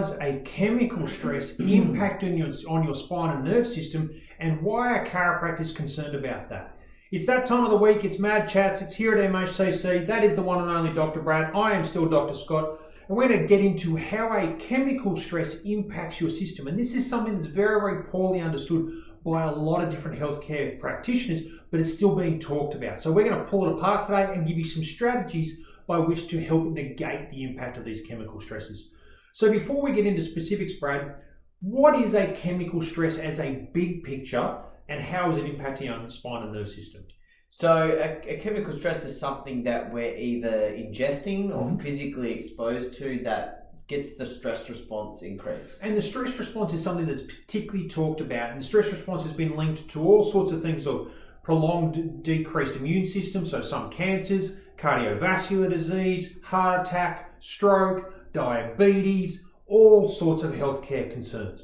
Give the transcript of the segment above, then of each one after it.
does a chemical stress impact on your spine and nerve system, and why are chiropractors concerned about that? It's that time of the week, it's Mad Chats, it's here at MHCC. That is the one and only Dr. Brad. I am still Dr. Scott, and we're going to get into how a chemical stress impacts your system. And this is something that's very, very poorly understood by a lot of different healthcare practitioners, but it's still being talked about. So we're going to pull it apart today and give you some strategies by which to help negate the impact of these chemical stresses. So before we get into specifics, Brad, what is a chemical stress as a big picture, and how is it impacting our spine and nerve system? So a chemical stress is something that we're either ingesting or physically exposed to that gets the stress response increase. And the stress response is something that's particularly talked about, and stress response has been linked to all sorts of things of prolonged decreased immune system, so some cancers, cardiovascular disease, heart attack, stroke, diabetes, all sorts of healthcare concerns.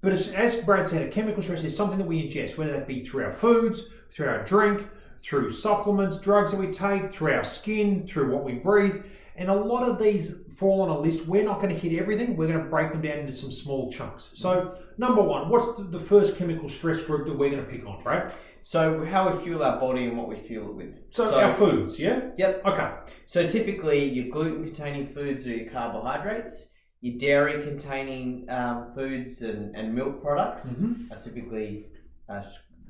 But as Brad said, a chemical stress is something that we ingest, whether that be through our foods, through our drink, through supplements, drugs that we take, through our skin, through what we breathe. And a lot of these fall on a list. We're not going to hit everything. We're going to break them down into some small chunks. So number one, what's the first chemical stress group that we're going to pick on, Brad? So how we fuel our body and what we fuel it with. So our foods, yeah? Yep. Okay. So typically your gluten-containing foods or your carbohydrates, your dairy-containing foods and milk products are typically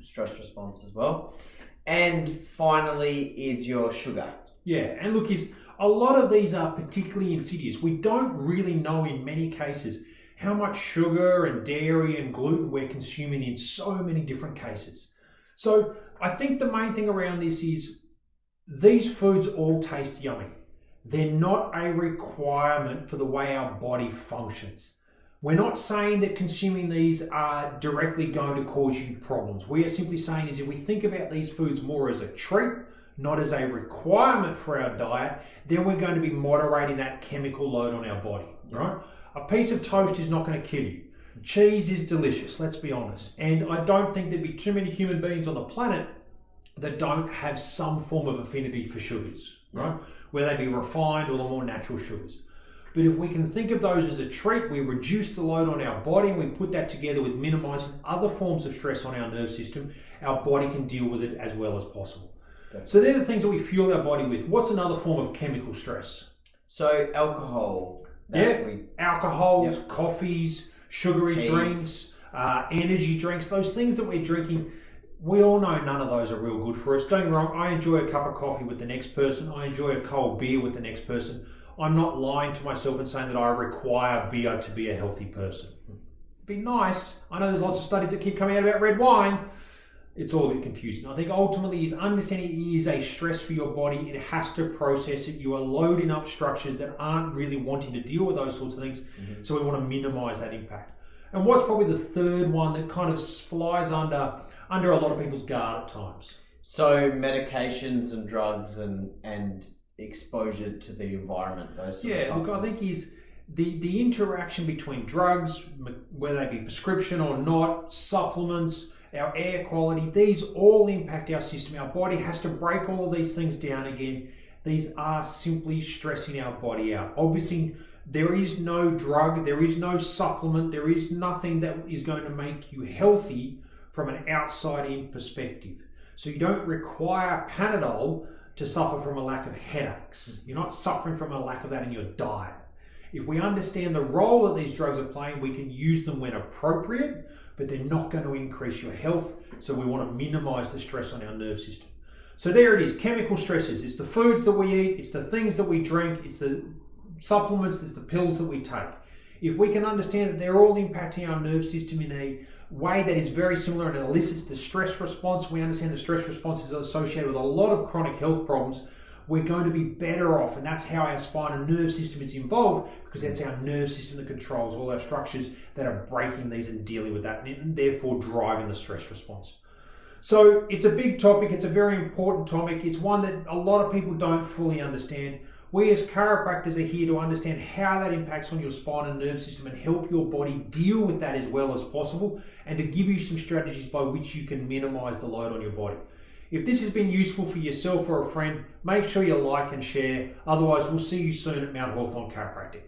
stress response as well. And finally is your sugar. Yeah, and look, a lot of these are particularly insidious. We don't really know in many cases how much sugar and dairy and gluten we're consuming in so many different cases. So I think the main thing around this is these foods all taste yummy. They're not a requirement for the way our body functions. We're not saying that consuming these are directly going to cause you problems. We are simply saying is if we think about these foods more as a treat, not as a requirement for our diet, then we're going to be moderating that chemical load on our body, right? A piece of toast is not going to kill you. Cheese is delicious, let's be honest. And I don't think there'd be too many human beings on the planet that don't have some form of affinity for sugars, right? Whether they be refined or the more natural sugars. But if we can think of those as a treat, we reduce the load on our body and we put that together with minimizing other forms of stress on our nerve system, our body can deal with it as well as possible. Definitely. So they're the things that we fuel our body with. What's another form of chemical stress? So alcohol. Alcohols, coffees, sugary drinks, energy drinks, those things that we're drinking. We all know none of those are real good for us. Don't get me wrong, I enjoy a cup of coffee with the next person. I enjoy a cold beer with the next person. I'm not lying to myself and saying that I require beer to be a healthy person. It'd be nice. I know there's lots of studies that keep coming out about red wine. It's all a bit confusing. I think ultimately is understanding it is a stress for your body. It has to process it. You are loading up structures that aren't really wanting to deal with those sorts of things. So we want to minimize that impact. And what's probably the third one that kind of flies under a lot of people's guard at times? So medications and drugs and exposure to the environment, those sort of toxins. Look, I think is the interaction between drugs, whether they be prescription or not, supplements, our air quality, these all impact our system. Our body has to break all of these things down again. These are simply stressing our body out. Obviously, there is no drug, there is no supplement, there is nothing that is going to make you healthy from an outside-in perspective. So you don't require Panadol to suffer from a lack of headaches. You're not suffering from a lack of that in your diet. If we understand the role that these drugs are playing, we can use them when appropriate, but they're not going to increase your health. So we want to minimize the stress on our nerve system. So there it is, chemical stresses. It's the foods that we eat, it's the things that we drink, it's the supplements, it's the pills that we take. If we can understand that they're all impacting our nerve system in a way that is very similar and elicits the stress response, we understand the stress response is associated with a lot of chronic health problems, we're going to be better off. And that's how our spine and nerve system is involved, because that's our nerve system that controls all our structures that are breaking these and dealing with that, and therefore driving the stress response. So it's a big topic, it's a very important topic, it's one that a lot of people don't fully understand. We as chiropractors are here to understand how that impacts on your spine and nerve system and help your body deal with that as well as possible, and to give you some strategies by which you can minimize the load on your body. If this has been useful for yourself or a friend, make sure you like and share. Otherwise, we'll see you soon at Mount Hawthorn Chiropractic.